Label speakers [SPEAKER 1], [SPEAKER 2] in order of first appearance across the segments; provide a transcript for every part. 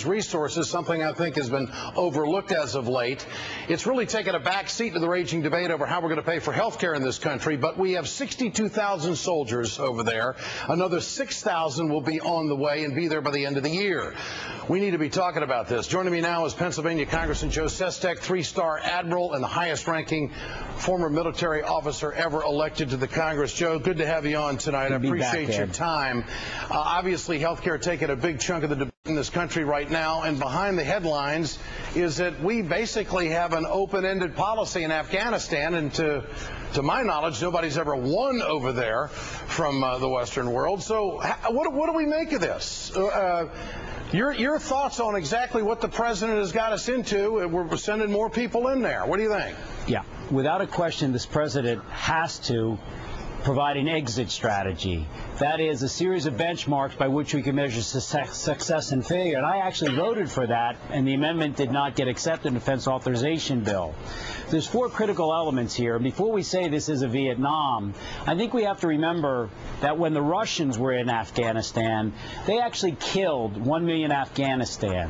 [SPEAKER 1] nation's resources, something I think has been overlooked as of late. It's really taken a back seat to the raging debate over how we're going to pay for health care in this country, but we have 62,000 soldiers over there. Another 6,000 will be on the way and be there by the end of the year. We need to be talking about this. Joining me now is Pennsylvania Congressman Joe Sestak, three-star admiral and the highest-ranking former military officer ever elected to the Congress. Joe, good to have you on tonight. I appreciate your time. Obviously, health care taking a big chunk of the debate in this country right now, and behind the headlines is that we basically have an open-ended policy in Afghanistan, and to my knowledge, nobody's ever won over there from the Western world. So what do we make of this? Your thoughts on exactly what the president has got us into? We're sending more people in there. What do you think? Yeah,
[SPEAKER 2] without a question, this president has to provide an exit strategy. That is a series of benchmarks by which we can measure success and failure. And I actually voted for that, and the amendment did not get accepted in the defense authorization bill. There's four critical elements here. Before we say this is a Vietnam, I think we have to remember that when the Russians were in Afghanistan, they actually killed 1 million Afghanistan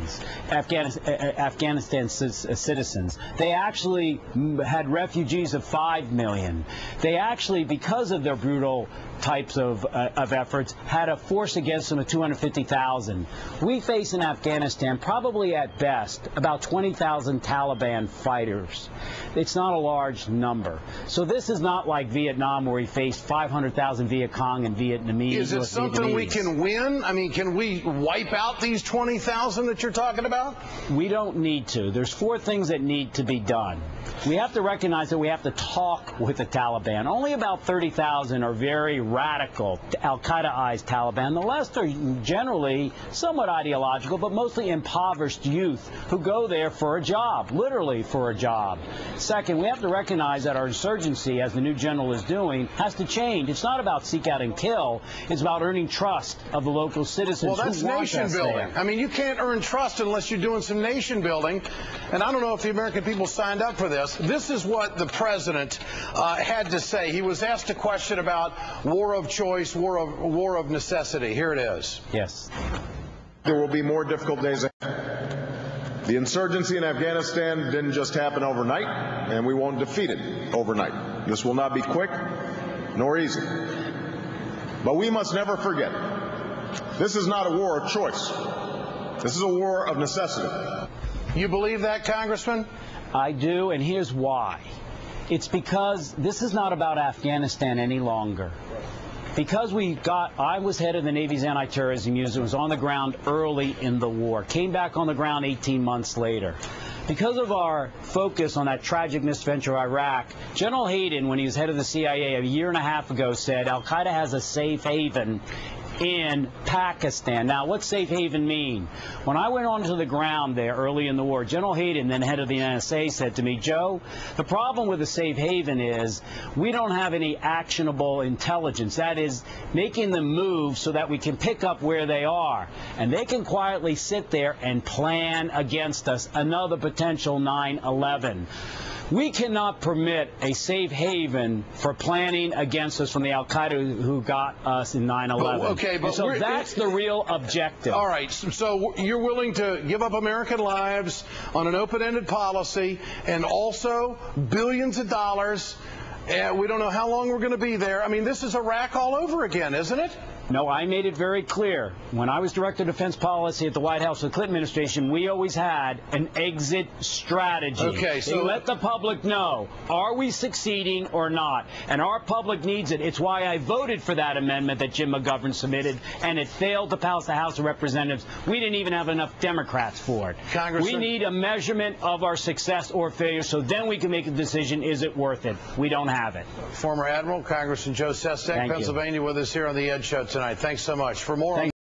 [SPEAKER 2] citizens. They actually had refugees of 5 million. They actually, because of their brutal types of efforts, had a force against them of 250,000. We face in Afghanistan probably at best about 20,000 Taliban fighters. It's not a large number. So this is not like Vietnam where we faced 500,000 Viet Cong and Vietnamese.
[SPEAKER 1] Is it something we can win? I mean, can we wipe out these 20,000 that you're talking about?
[SPEAKER 2] We don't need to. There's four things that need to be done. We have to recognize that we have to talk with the Taliban. Only about 30,000 are very radical, Al-Qaeda-ized Taliban. The rest are generally somewhat ideological, but mostly impoverished youth who go there for a job, literally for a job. Second, we have to recognize that our insurgency, as the new general is doing, has to change. It's not about seek out and kill. It's about earning trust of the local citizens.
[SPEAKER 1] Well, that's nation building. I mean, you can't earn trust unless you're doing some nation building. And I don't know if the American people signed up for this. This is what the president had to say. He was asked a question about war of choice, war of necessity. Here it is.
[SPEAKER 2] Yes.
[SPEAKER 3] There will be more difficult days ahead. The insurgency in Afghanistan didn't just happen overnight, and we won't defeat it overnight. This will not be quick nor easy. But we must never forget, this is not a war of choice. This is a war of necessity.
[SPEAKER 1] You believe that, Congressman?
[SPEAKER 2] I do, and here's why. It's because this is not about Afghanistan any longer. Because I was head of the Navy's anti-terrorism unit, was on the ground early in the war, came back on the ground 18 months later. Because of our focus on that tragic misventure Iraq, General Hayden, when he was head of the CIA a year and a half ago, said Al-Qaeda has a safe haven in Pakistan. Now, what's safe haven mean? When I went onto the ground there early in the war, General Hayden, then head of the NSA, said to me, Joe, the problem with a safe haven is we don't have any actionable intelligence. That is, making them move so that we can pick up where they are. And they can quietly sit there and plan against us another potential 9/11. We cannot permit a safe haven for planning against us from the Al-Qaeda who got us in 9/11.
[SPEAKER 1] Okay, but
[SPEAKER 2] so that's the real objective.
[SPEAKER 1] All right, so you're willing to give up American lives on an open-ended policy and also billions of dollars. We don't know how long we're going to be there. I mean, this is Iraq all over again, isn't it?
[SPEAKER 2] No, I made it very clear. When I was Director of Defense Policy at the White House with the Clinton administration, we always had an exit strategy.
[SPEAKER 1] Okay, so
[SPEAKER 2] let the public know, are we succeeding or not? And our public needs it. It's why I voted for that amendment that Jim McGovern submitted, and it failed to pass the House of Representatives. We didn't even have enough Democrats for it.
[SPEAKER 1] Congressman,
[SPEAKER 2] we need a measurement of our success or failure, so then we can make a decision, is it worth it? We don't have it.
[SPEAKER 1] Former Admiral, Congressman Joe Sestak, Pennsylvania, with us here on the Ed Show tonight. Thanks so much. For more